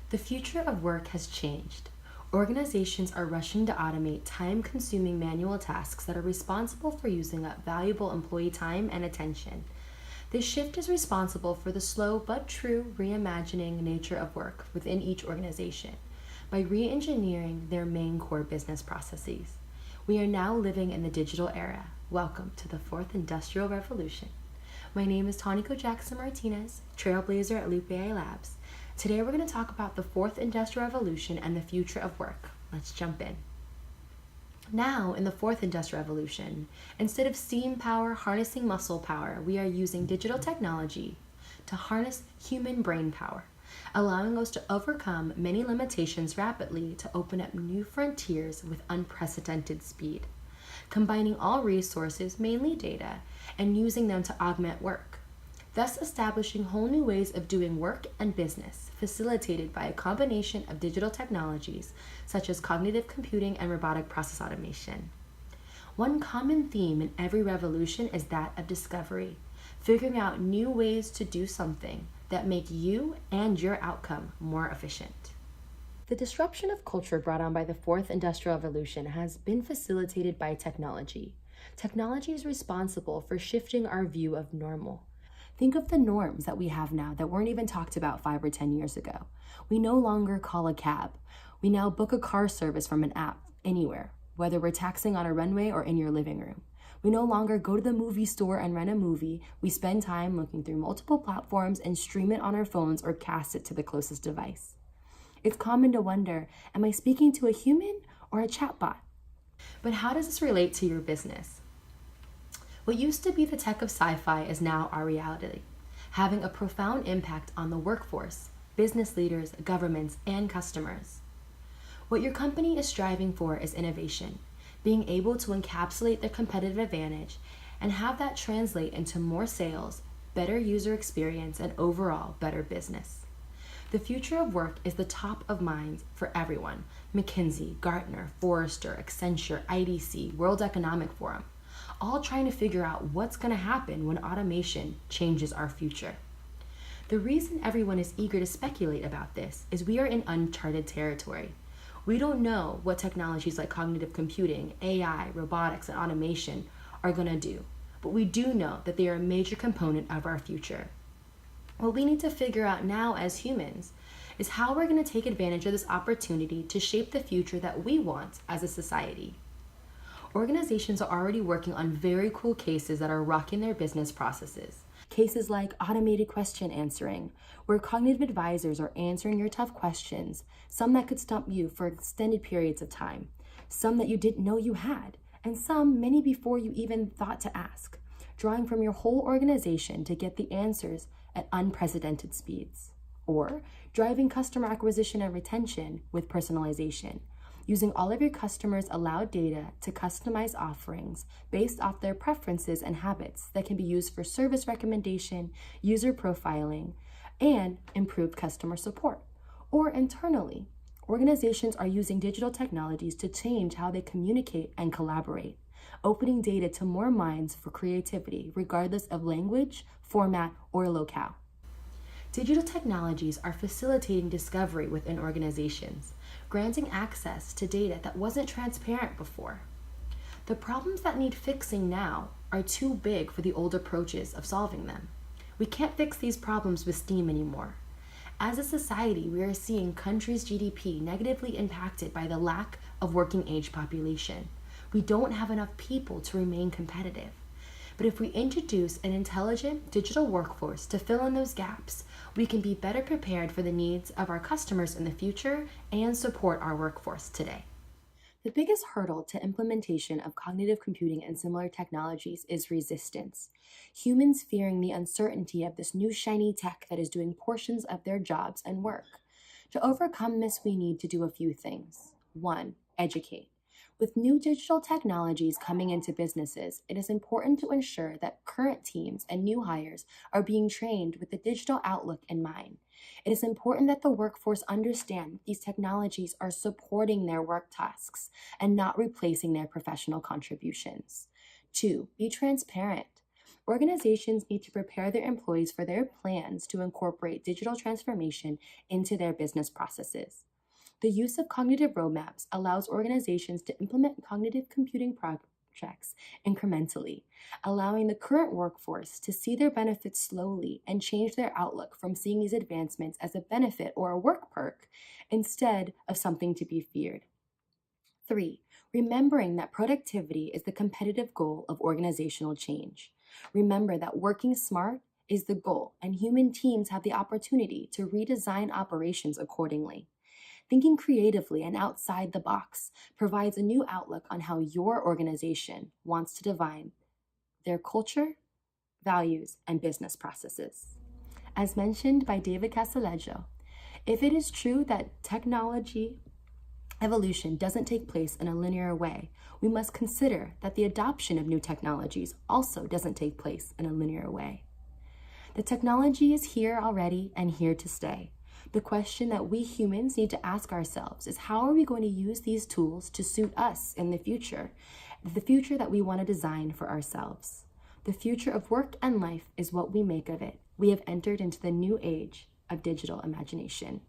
The future of work has changed. Organizations are rushing to automate time consuming manual tasks that are responsible for using up valuable employee time and attention. This shift is responsible for the slow but true reimagining nature of work within each organization by re engineering their main core business processes. We are now living in the digital era. Welcome to the fourth industrial revolution. My name is Taniko Jackson Martinez, trailblazer at Loop AI Labs. Today we're going to talk about the fourth industrial revolution and the future of work. Let's jump in. Now, in the fourth industrial revolution, instead of steam power harnessing muscle power, we are using digital technology to harness human brain power, allowing us to overcome many limitations rapidly to open up new frontiers with unprecedented speed, combining all resources, mainly data, and using them to augment work, thus establishing whole new ways of doing work and business, facilitated by a combination of digital technologies such as cognitive computing and robotic process automation. One common theme in every revolution is that of discovery, figuring out new ways to do something that make you and your outcome more efficient. The disruption of culture brought on by the fourth industrial revolution has been facilitated by technology. Technology is responsible for shifting our view of normal. Think of the norms that we have now that weren't even talked about 5 or 10 years ago. We no longer call a cab. We now book a car service from an app anywhere, whether we're taxiing on a runway or in your living room. We no longer go to the movie store and rent a movie. We spend time looking through multiple platforms and stream it on our phones or cast it to the closest device. It's common to wonder, am I speaking to a human or a chatbot? But how does this relate to your business? What used to be the tech of sci-fi is now our reality, having a profound impact on the workforce, business leaders, governments, and customers. What your company is striving for is innovation, being able to encapsulate their competitive advantage and have that translate into more sales, better user experience, and overall better business. The future of work is the top of mind for everyone: McKinsey, Gartner, Forrester, Accenture, IDC, World Economic Forum, all trying to figure out what's going to happen when automation changes our future. The reason everyone is eager to speculate about this is we are in uncharted territory. We don't know what technologies like cognitive computing, AI, robotics, and automation are going to do, but we do know that they are a major component of our future. What we need to figure out now as humans is how we're going to take advantage of this opportunity to shape the future that we want as a society. Organizations are already working on very cool cases that are rocking their business processes. Cases like automated question answering, where cognitive advisors are answering your tough questions, some that could stump you for extended periods of time, some that you didn't know you had, and some many before you even thought to ask, drawing from your whole organization to get the answers at unprecedented speeds. Or driving customer acquisition and retention with personalization, using all of your customers' allowed data to customize offerings based off their preferences and habits that can be used for service recommendation, user profiling, and improved customer support. Or internally, organizations are using digital technologies to change how they communicate and collaborate, opening data to more minds for creativity, regardless of language, format, or locale. Digital technologies are facilitating discovery within organizations, granting access to data that wasn't transparent before. The problems that need fixing now are too big for the old approaches of solving them. We can't fix these problems with steam anymore. As a society, we are seeing countries' GDP negatively impacted by the lack of working age population. We don't have enough people to remain competitive. But if we introduce an intelligent digital workforce to fill in those gaps, we can be better prepared for the needs of our customers in the future and support our workforce today. The biggest hurdle to implementation of cognitive computing and similar technologies is resistance. Humans fearing the uncertainty of this new shiny tech that is doing portions of their jobs and work. To overcome this, we need to do a few things. 1. Educate. With new digital technologies coming into businesses, it is important to ensure that current teams and new hires are being trained with the digital outlook in mind. It is important that the workforce understand these technologies are supporting their work tasks and not replacing their professional contributions. 2. Be transparent. Organizations need to prepare their employees for their plans to incorporate digital transformation into their business processes. The use of cognitive roadmaps allows organizations to implement cognitive computing projects incrementally, allowing the current workforce to see their benefits slowly and change their outlook from seeing these advancements as a benefit or a work perk instead of something to be feared. 3. Remembering that productivity is the competitive goal of organizational change. Remember that working smart is the goal, and human teams have the opportunity to redesign operations accordingly. Thinking creatively and outside the box provides a new outlook on how your organization wants to define their culture, values, and business processes. As mentioned by David Casaleggio, if it is true that technology evolution doesn't take place in a linear way, we must consider that the adoption of new technologies also doesn't take place in a linear way. The technology is here already and here to stay. The question that we humans need to ask ourselves is, how are we going to use these tools to suit us in the future that we want to design for ourselves? The future of work and life is what we make of it. We have entered into the new age of digital imagination.